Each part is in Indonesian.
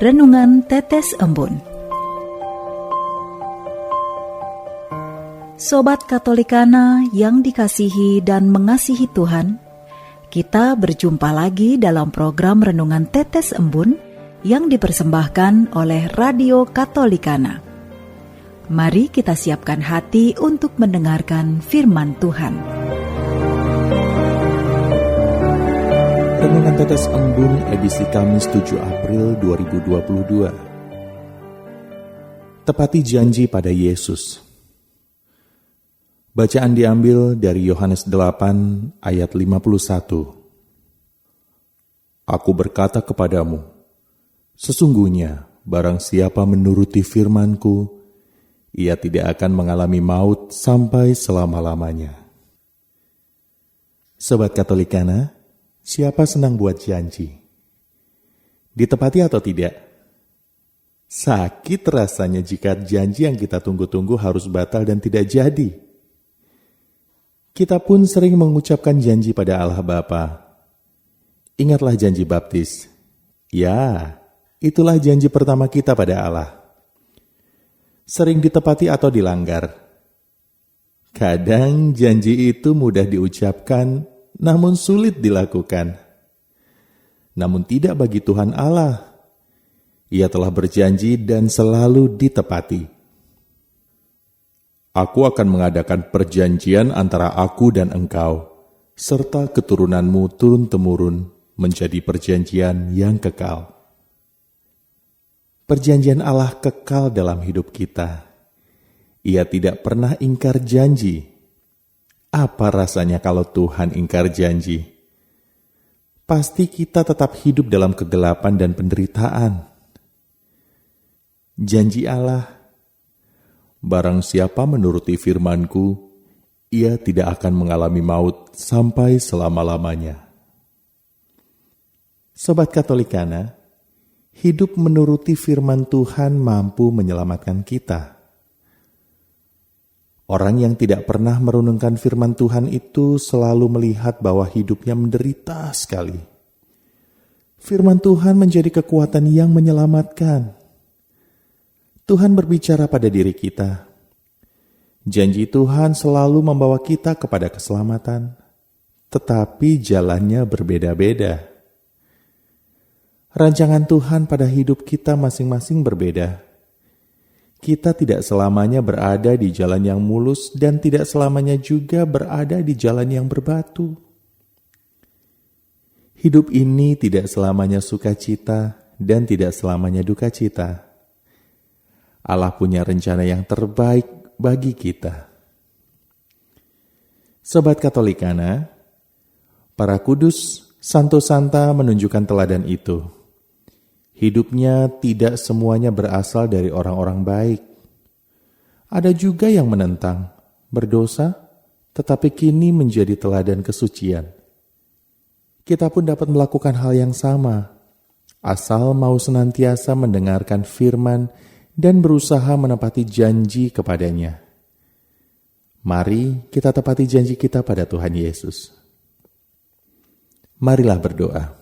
Renungan Tetes Embun. Sobat Katolikana yang dikasihi dan mengasihi Tuhan, kita berjumpa lagi dalam program Renungan Tetes Embun yang dipersembahkan oleh Radio Katolikana. Mari kita siapkan hati untuk mendengarkan firman Tuhan. Renungan Tetes Embun edisi Kamis 7 April 2022. Tepati janji pada Yesus. Bacaan diambil dari Yohanes 8 ayat 51. Aku berkata kepadamu, sesungguhnya barang siapa menuruti firman-Ku, ia tidak akan mengalami maut sampai selama-lamanya. Sobat Katolikana, siapa senang buat janji? Ditepati atau tidak? Sakit rasanya jika janji yang kita tunggu-tunggu harus batal dan tidak jadi. Kita pun sering mengucapkan janji pada Allah Bapa. Ingatlah janji baptis. Ya, itulah janji pertama kita pada Allah. Sering ditepati atau dilanggar. Kadang janji itu mudah diucapkan, namun sulit dilakukan. Namun tidak bagi Tuhan Allah. Ia telah berjanji dan selalu ditepati. Aku akan mengadakan perjanjian antara aku dan engkau, serta keturunanmu turun-temurun menjadi perjanjian yang kekal. Perjanjian Allah kekal dalam hidup kita. Ia tidak pernah ingkar janji. Apa rasanya kalau Tuhan ingkar janji? Pasti kita tetap hidup dalam kegelapan dan penderitaan. Janji Allah, barang siapa menuruti firman-Ku, ia tidak akan mengalami maut sampai selama-lamanya. Sobat Katolikana, hidup menuruti firman Tuhan mampu menyelamatkan kita. Orang yang tidak pernah merenungkan firman Tuhan itu selalu melihat bahwa hidupnya menderita sekali. Firman Tuhan menjadi kekuatan yang menyelamatkan. Tuhan berbicara pada diri kita. Janji Tuhan selalu membawa kita kepada keselamatan, tetapi jalannya berbeda-beda. Rancangan Tuhan pada hidup kita masing-masing berbeda. Kita tidak selamanya berada di jalan yang mulus dan tidak selamanya juga berada di jalan yang berbatu. Hidup ini tidak selamanya sukacita dan tidak selamanya duka cita. Allah punya rencana yang terbaik bagi kita. Sobat Katolikana, para kudus, santo-santa menunjukkan teladan itu. Hidupnya tidak semuanya berasal dari orang-orang baik. Ada juga yang menentang, berdosa, tetapi kini menjadi teladan kesucian. Kita pun dapat melakukan hal yang sama, asal mau senantiasa mendengarkan firman dan berusaha menepati janji kepadanya. Mari kita tepati janji kita pada Tuhan Yesus. Marilah berdoa.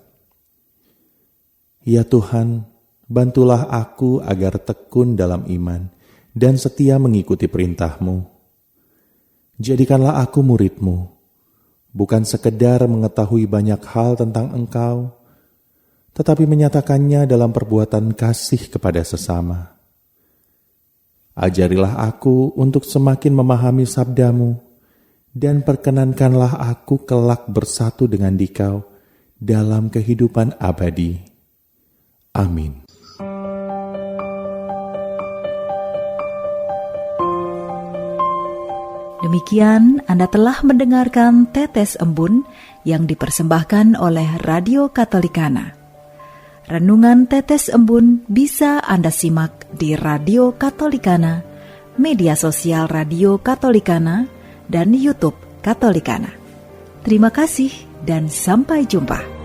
Ya Tuhan, bantulah aku agar tekun dalam iman dan setia mengikuti perintah-Mu. Jadikanlah aku murid-Mu, bukan sekedar mengetahui banyak hal tentang Engkau, tetapi menyatakannya dalam perbuatan kasih kepada sesama. Ajarilah aku untuk semakin memahami sabda-Mu, dan perkenankanlah aku kelak bersatu dengan Dikau dalam kehidupan abadi. Amin. Demikian Anda telah mendengarkan Tetes Embun yang dipersembahkan oleh Radio Katolikana. Renungan Tetes Embun bisa Anda simak di Radio Katolikana, media sosial Radio Katolikana, dan YouTube Katolikana. Terima kasih dan sampai jumpa.